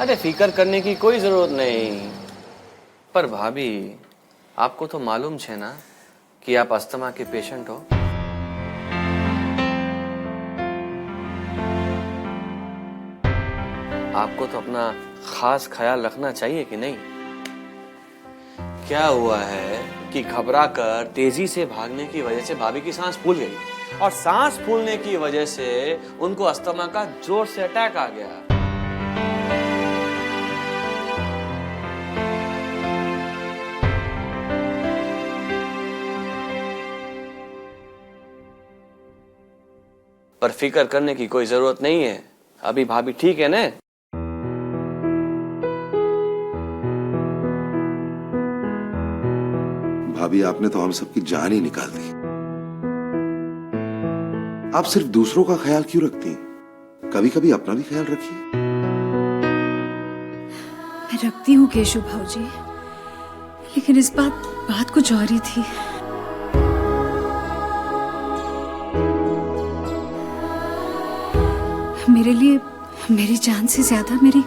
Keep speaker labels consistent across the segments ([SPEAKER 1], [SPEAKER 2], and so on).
[SPEAKER 1] अरे फिकर करने की कोई जरूरत नहीं। पर भाभी, आपको तो मालूम है ना कि आप अस्थमा के पेशेंट हो। आपको तो अपना खास ख्याल रखना चाहिए कि नहीं। क्या हुआ है कि घबरा कर तेजी से भागने की वजह से भाभी की सांस फूल गई और सांस फूलने की वजह से उनको अस्थमा का जोर से अटैक आ गया। पर फिक्र करने की कोई जरूरत नहीं है, अभी भाभी ठीक है ना।
[SPEAKER 2] भाभी, आपने तो हम सबकी जान ही निकाल दी। आप सिर्फ दूसरों का ख्याल क्यों रखती हैं? कभी कभी अपना भी ख्याल रखिए।
[SPEAKER 3] मैं रखती हूँ केशव भाऊजी, लेकिन इस बात कुछ और ही थी। मेरे लिए मेरी जान से ज्यादा मेरी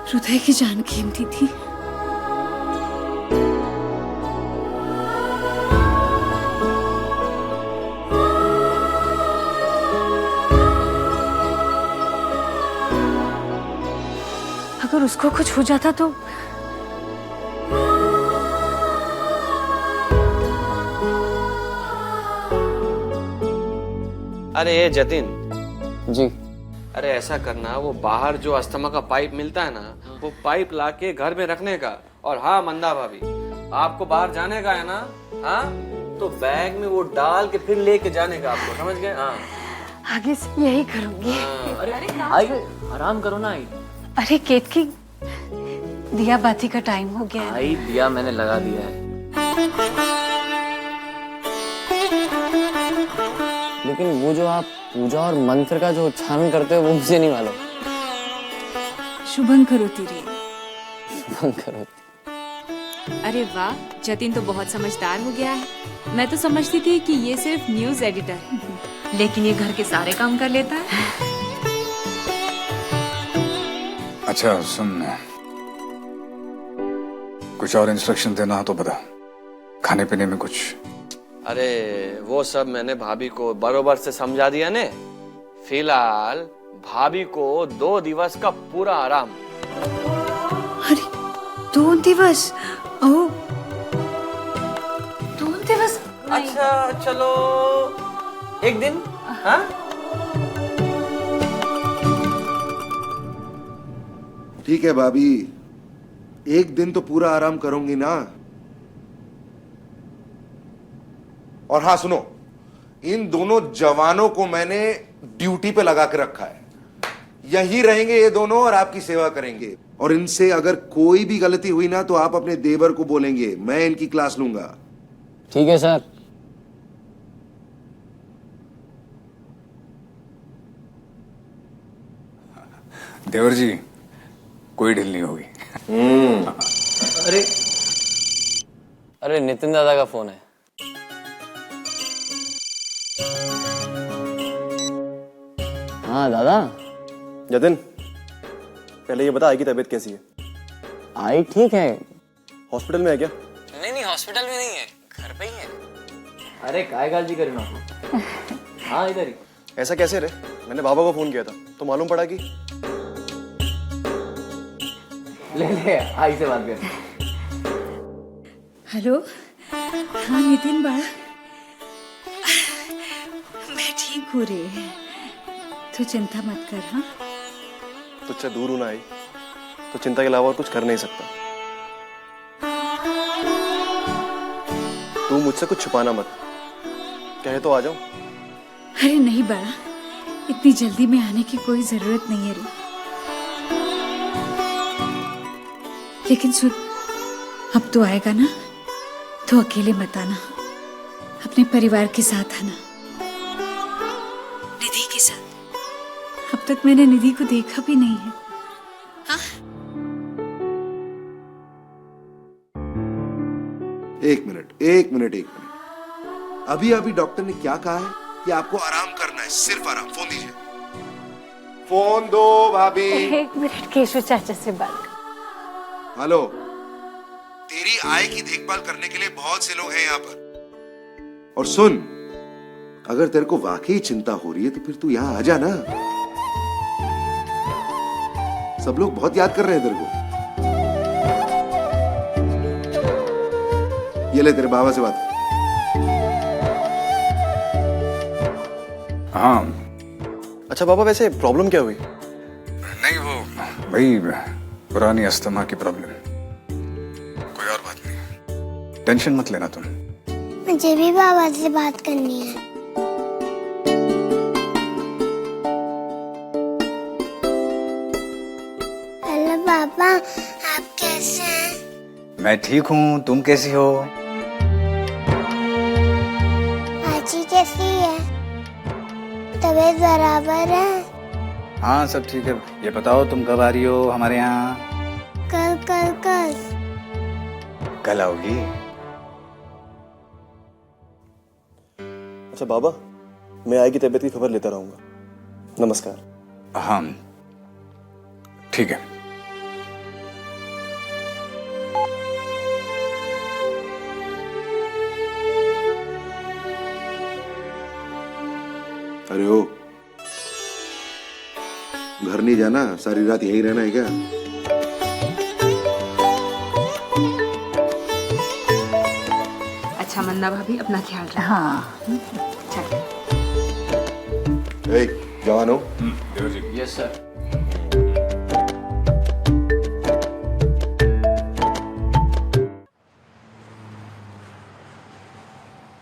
[SPEAKER 3] हृदय की जान कीमती थी। अगर उसको कुछ हो जाता तो
[SPEAKER 1] अरे जतिन
[SPEAKER 4] जी।
[SPEAKER 1] अरे ऐसा करना, वो बाहर जो अस्थमा का पाइप मिलता है ना, वो पाइप लाके घर में रखने का। और हाँ मंदा भाभी, आपको बाहर जाने का है ना, हाँ तो बैग में वो डाल के फिर लेके जाने का आपको, समझ गए। हाँ
[SPEAKER 3] आगे से यही करूंगी।
[SPEAKER 4] अरे आई आराम करो ना। आई
[SPEAKER 3] अरे केतकी, दिया बाती का टाइम हो गया है।
[SPEAKER 4] आई दिया मैंने लगा दिया है, लेकिन वो जो आप पूजा और मंत्र का जो उच्चारण करते हो वो मुझे नहीं मालूम।
[SPEAKER 3] शुभं करोति रे।
[SPEAKER 4] शुभं करोति।
[SPEAKER 5] अरे वाह, जतिन तो बहुत समझदार हो गया है। मैं तो समझती थी कि ये सिर्फ न्यूज एडिटर है, लेकिन ये घर के सारे काम कर लेता है।
[SPEAKER 6] अच्छा सुन, कुछ और इंस्ट्रक्शन देना हो तो बता, खाने पीने में कुछ।
[SPEAKER 1] अरे वो सब मैंने भाभी को बरोबर से समझा दिया ने। फिलहाल भाभी को 2 दिवस का पूरा आराम।
[SPEAKER 3] अरे 2 दिवस? ओह 2 दिवस?
[SPEAKER 1] अच्छा चलो 1 दिन। हाँ
[SPEAKER 2] ठीक है भाभी, 1 दिन तो पूरा आराम करूंगी ना। और हाँ सुनो, इन दोनों जवानों को मैंने ड्यूटी पे लगा के रखा है। यही रहेंगे ये दोनों और आपकी सेवा करेंगे। और इनसे अगर कोई भी गलती हुई ना तो आप अपने देवर को बोलेंगे, मैं इनकी क्लास लूंगा।
[SPEAKER 4] ठीक है सर।
[SPEAKER 6] देवर जी, कोई ढील नहीं होगी।
[SPEAKER 4] अरे अरे नितिन दादा का फोन है। हाँ दादा।
[SPEAKER 7] जतिन, पहले ये बता आई की तबीयत कैसी है?
[SPEAKER 4] आई ठीक है।
[SPEAKER 7] हॉस्पिटल में है क्या?
[SPEAKER 4] नहीं हॉस्पिटल में नहीं है, घर पे ही है। अरे काय गाली करी ना। हाँ इधर ही।
[SPEAKER 7] ऐसा कैसे रे? मैंने बाबा को फोन किया था तो मालूम पड़ा कि
[SPEAKER 4] ले आई से बात कर।
[SPEAKER 3] हेलो, हाँ नितिन बाड़ा, मैं ठीक हूँ रे, तू चिंता मत कर। हाँ
[SPEAKER 7] तुझसे दूर होना आई तो चिंता के अलावा और कुछ कर नहीं सकता। तू मुझसे कुछ छुपाना मत, कहे तो आ जाऊं।
[SPEAKER 3] अरे नहीं बाड़ा, इतनी जल्दी में आने की कोई जरूरत नहीं है रे। लेकिन सुन, अब तो आएगा ना तो अकेले मत आना, अपने परिवार के साथ आना, निधि के साथ। अब तक मैंने निधि को देखा भी नहीं है। हाँ?
[SPEAKER 2] एक मिनट। अभी डॉक्टर ने क्या कहा है कि आपको आराम करना है, सिर्फ आराम। फोन दीजिए। फोन दो भाभी।
[SPEAKER 8] एक मिनट, केशव चाचा से बात।
[SPEAKER 2] हेलो, तेरी आय की देखभाल करने के लिए बहुत से लोग हैं यहाँ पर। और सुन, अगर तेरे को वाकई चिंता हो रही है तो फिर तू यहाँ आ जा ना। सब लोग बहुत याद कर रहे हैं तेरे को। ये ले, तेरे बाबा से बात कर।
[SPEAKER 6] हाँ।
[SPEAKER 7] अच्छा पापा, वैसे प्रॉब्लम क्या हुई?
[SPEAKER 6] नहीं, वो भाई पुरानी अस्थमा की प्रॉब्लम, कोई और बात नहीं। टेंशन मत लेना तुम।
[SPEAKER 9] मुझे भी बाबा से बात करनी है। हेलो पापा, आप कैसे हैं?
[SPEAKER 6] मैं ठीक हूँ, तुम कैसी हो?
[SPEAKER 9] आजी कैसी है? तबीयत बराबर है?
[SPEAKER 6] हाँ सब ठीक है। ये बताओ तुम कब आ रही हो हमारे यहाँ?
[SPEAKER 9] कल कल कल।
[SPEAKER 6] कल आओगी?
[SPEAKER 7] अच्छा बाबा, मैं आई की तबीयत की खबर लेता रहूंगा। नमस्कार।
[SPEAKER 6] हाँ ठीक है।
[SPEAKER 2] अरे ओ, घर नहीं जाना? सारी रात यहीं रहना है क्या?
[SPEAKER 5] अच्छा मंदा भाभी, अपना ख्याल रखना।
[SPEAKER 8] हाँ,
[SPEAKER 2] ए, जवानो,
[SPEAKER 1] यस सर।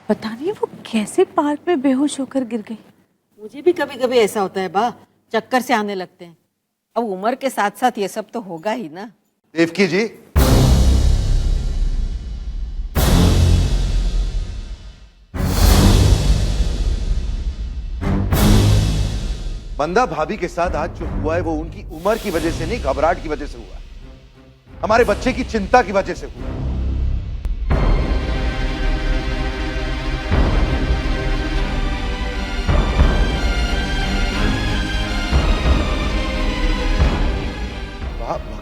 [SPEAKER 8] पता नहीं वो कैसे पार्क में बेहोश होकर गिर गई।
[SPEAKER 10] मुझे भी कभी कभी ऐसा होता है बा, चक्कर से आने लगते हैं। अब उम्र के साथ साथ ये सब तो होगा ही ना।
[SPEAKER 2] देवकी जी, बंदा भाभी के साथ आज जो हुआ है वो उनकी उम्र की वजह से नहीं, घबराहट की वजह से हुआ। हमारे बच्चे की चिंता की वजह से हुआ।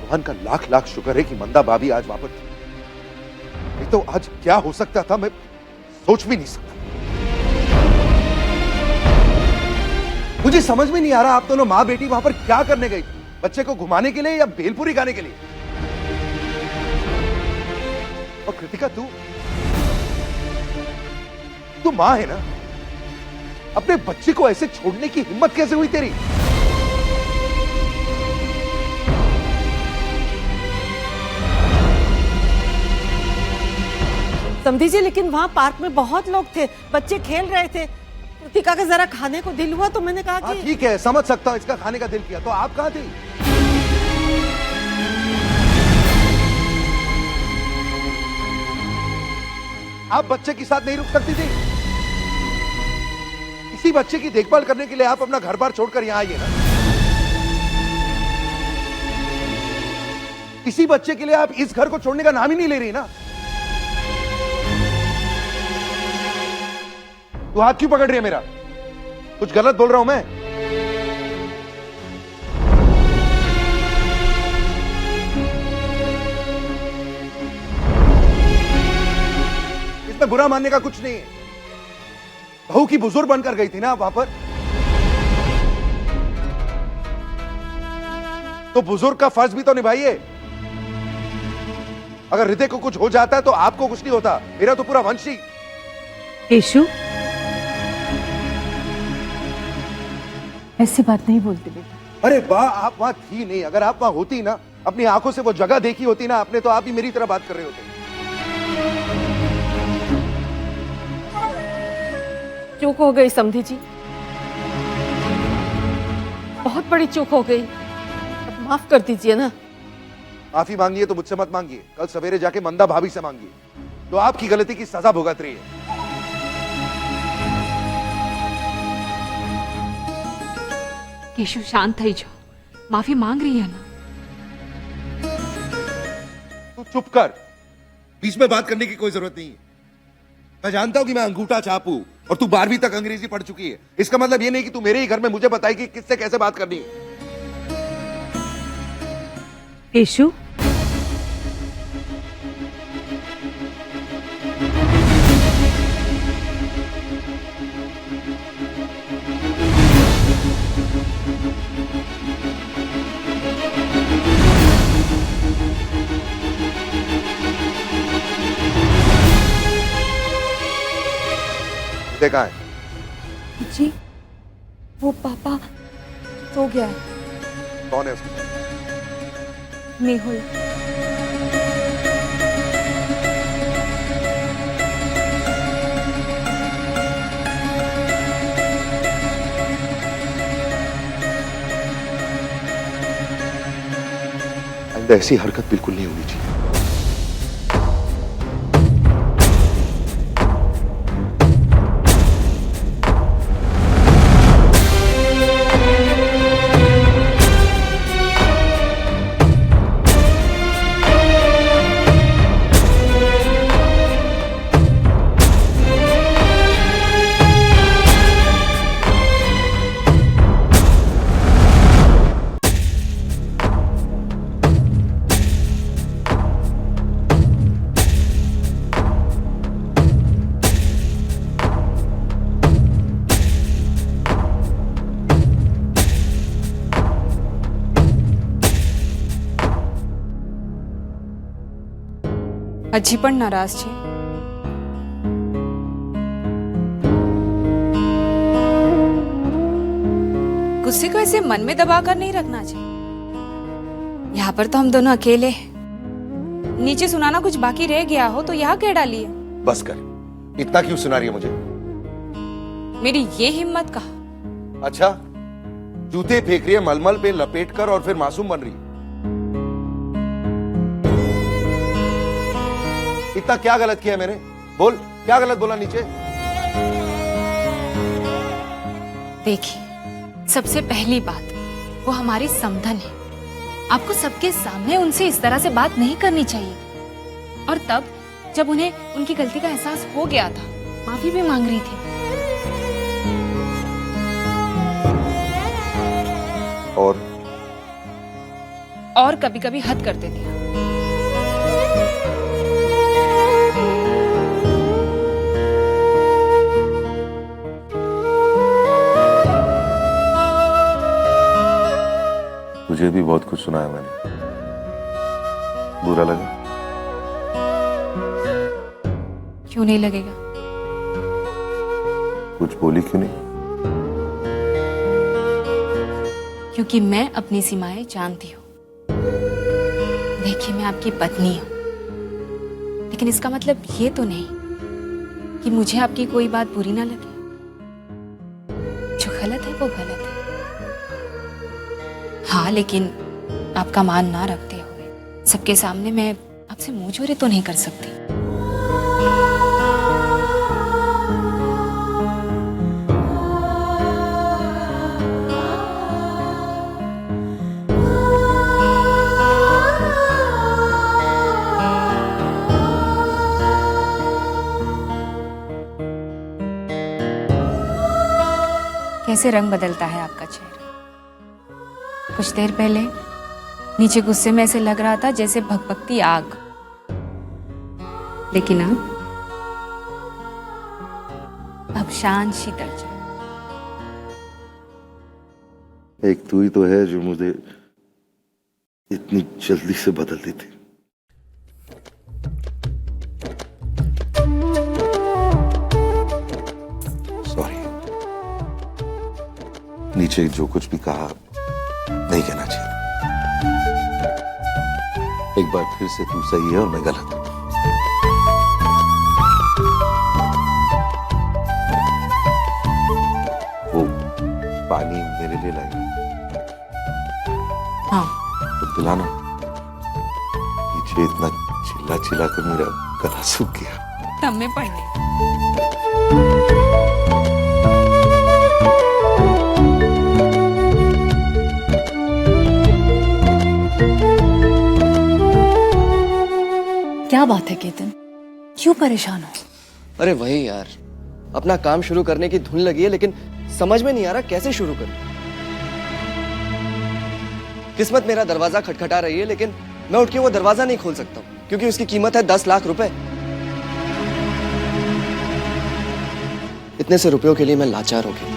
[SPEAKER 2] भगवान का लाख लाख शुक्र है कि मंदा भाभी आज वापस। नहीं तो आज क्या हो सकता था, मैं सोच भी नहीं सकता। मुझे समझ में नहीं आ रहा, आप दोनों माँ बेटी वहां पर क्या करने गई थी? बच्चे को घुमाने के लिए या भेलपुरी खाने के लिए? और कृतिका, तू माँ है ना? अपने बच्चे को ऐसे छोड़ने की हिम्मत कैसे हुई तेरी?
[SPEAKER 10] समझी जी, लेकिन वहाँ पार्क में बहुत लोग थे, बच्चे खेल रहे थे। कृतिका का जरा खाने को दिल हुआ तो मैंने कहा कि
[SPEAKER 2] ठीक है, समझ सकता हूं, इसका खाने का दिल किया। तो आप कहां थी? आप बच्चे के साथ नहीं रुक सकती थी? इसी बच्चे की देखभाल करने के लिए आप अपना घर बार छोड़कर यहां आइए ना। इसी बच्चे के लिए आप इस घर को छोड़ने का नाम ही नहीं ले रही ना। तू हाथ क्यों पकड़ रही है मेरा? कुछ गलत बोल रहा हूं मैं? इसमें बुरा मानने का कुछ नहीं है। बहू की बुजुर्ग बनकर गई थी ना आप वहां पर, तो बुजुर्ग का फर्ज भी तो निभाइए। अगर हृदय को कुछ हो जाता है तो आपको कुछ नहीं होता, मेरा तो पूरा वंश ही।
[SPEAKER 8] केशु, ऐसी बात नहीं बोलती बेटा।
[SPEAKER 2] अरे वाह, आप वहां थी नहीं। अगर आप वहां होती ना, अपनी आंखों से वो जगह देखी होती ना आपने, तो आप भी मेरी तरह बात कर रहे होते।
[SPEAKER 10] चूक हो गई समधी जी, बहुत बड़ी चूक हो गई। अब माफ कर दीजिए ना।
[SPEAKER 2] माफी मांगिए तो मुझसे मत मांगिए, कल सवेरे जाके मंदा भाभी से मांगिए, तो आपकी गलती की सजा भुगत रही है।
[SPEAKER 5] केशव शांत थई जाओ, माफी मांग रही है ना।
[SPEAKER 2] तू चुप कर, बीच में बात करने की कोई जरूरत नहीं है। मैं जानता हूं कि मैं अंगूठा छाप हूं और तू 12वीं तक अंग्रेजी पढ़ चुकी है। इसका मतलब ये नहीं कि तू मेरे ही घर में मुझे बताएगी किससे कैसे बात करनी है।
[SPEAKER 8] यशु,
[SPEAKER 2] कहाँ है?
[SPEAKER 3] जी वो पापा सो गया है।
[SPEAKER 2] कौन है उसका?
[SPEAKER 3] मेहुल।
[SPEAKER 2] आइंदा ऐसी हरकत बिल्कुल नहीं होनी चाहिए।
[SPEAKER 5] હજી પણ નારાજ છે? गुस्से को ऐसे मन में दबा कर नहीं रखना चाहिए। यहाँ पर तो हम दोनों अकेले हैं। नीचे सुनाना कुछ बाकी रह गया हो तो यहाँ कह डाली है।
[SPEAKER 2] बस कर, इतना क्यों सुना रही है मुझे?
[SPEAKER 5] मेरी ये हिम्मत कहा।
[SPEAKER 2] अच्छा, जूते फेंक रही है मलमल पे लपेट कर और फिर मासूम बन रही है। इतना क्या गलत किया मैंने? बोल, क्या गलत बोला नीचे?
[SPEAKER 5] देखिए, सबसे पहली बात, वो हमारी समधन है। आपको सबके सामने उनसे इस तरह से बात नहीं करनी चाहिए। और तब जब उन्हें उनकी गलती का एहसास हो गया था, माफी भी मांग रही थी। और कभी-कभी हद करते थे।
[SPEAKER 2] तुझे भी बहुत कुछ सुनाया मैंने, बुरा लगा?
[SPEAKER 5] क्यों नहीं लगेगा?
[SPEAKER 2] कुछ बोली क्यों नहीं?
[SPEAKER 5] क्योंकि मैं अपनी सीमाएं जानती हूँ। देखिए, मैं आपकी पत्नी हूँ, लेकिन इसका मतलब ये तो नहीं कि मुझे आपकी कोई बात बुरी ना लगे। जो गलत है वो गलत है। हाँ, लेकिन आपका मान ना रखते हुए सबके सामने मैं आपसे मुंह जोरे तो नहीं कर सकती। कैसे रंग बदलता है आपका चेहरा। कुछ देर पहले नीचे गुस्से में ऐसे लग रहा था जैसे भगभगती आग, लेकिन अब शांत शीतल चल।
[SPEAKER 2] एक तू ही तो है जो मुझे इतनी जल्दी से बदल देती। सॉरी, नीचे जो कुछ भी कहा नहीं कहना चाहिए। एक बार फिर से तू सही है और मैं गलत हूं। वो पानी मेरे लिए लाई?
[SPEAKER 5] हाँ।
[SPEAKER 2] तो पिलाना। पीछे इतना चिल्ला चिल्ला कर मेरा गला सूख गया।
[SPEAKER 5] तब में पढ़ने।
[SPEAKER 8] क्या बात है केतन, क्यों परेशान हो?
[SPEAKER 4] अरे वही यार, अपना काम शुरू करने की धुन लगी है, लेकिन समझ में नहीं आ रहा कैसे शुरू करूं।
[SPEAKER 11] किस्मत मेरा दरवाजा खटखटा रही है, लेकिन मैं उठ के वो दरवाजा नहीं खोल सकता हूँ क्योंकि उसकी कीमत है 10 लाख रुपए। इतने से रुपयों के लिए मैं लाचार हो गया।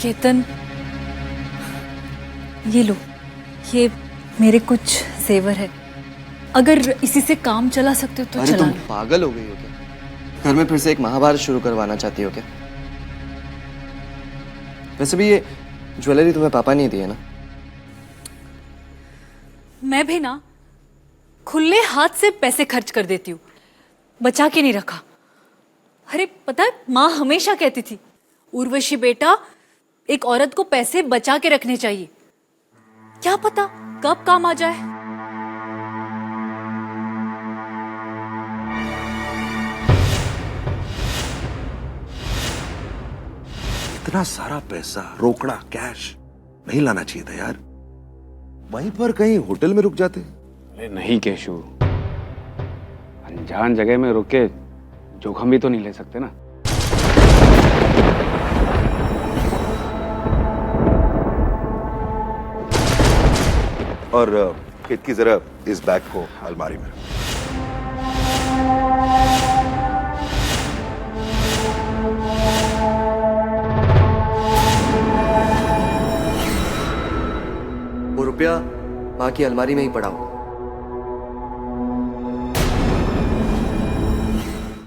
[SPEAKER 8] केतन, ये लो, ये मेरे कुछ जेवर है। अगर इसी से काम चला सकते हो तो
[SPEAKER 11] अरे
[SPEAKER 8] चला
[SPEAKER 11] तुम
[SPEAKER 8] लो।
[SPEAKER 11] पागल हो गई हो क्या? घर में फिर से एक महाभारत शुरू करवाना चाहती हो क्या? वैसे भी ये ज्वेलरी तुम्हें पापा ने दी है ना?
[SPEAKER 8] मैं भी ना खुले हाथ से पैसे खर्च कर देती हूँ, बचा के नहीं रखा। अरे पता है, माँ हमेशा कहती थी, उर्वशी बेटा, एक औरत को पैसे बचा के रखने चाहिए, क्या पता कब काम आ जाए।
[SPEAKER 2] इतना सारा पैसा रोकड़ा कैश नहीं लाना चाहिए था यार, वहीं पर कहीं होटल में रुक जाते।
[SPEAKER 6] अरे नहीं केशु, अनजान जगह में रुक के जोखिम भी तो नहीं ले सकते ना।
[SPEAKER 2] और की जरा इस बैग को अलमारी में।
[SPEAKER 11] वो रुपया माँ की अलमारी में ही पड़ा हो।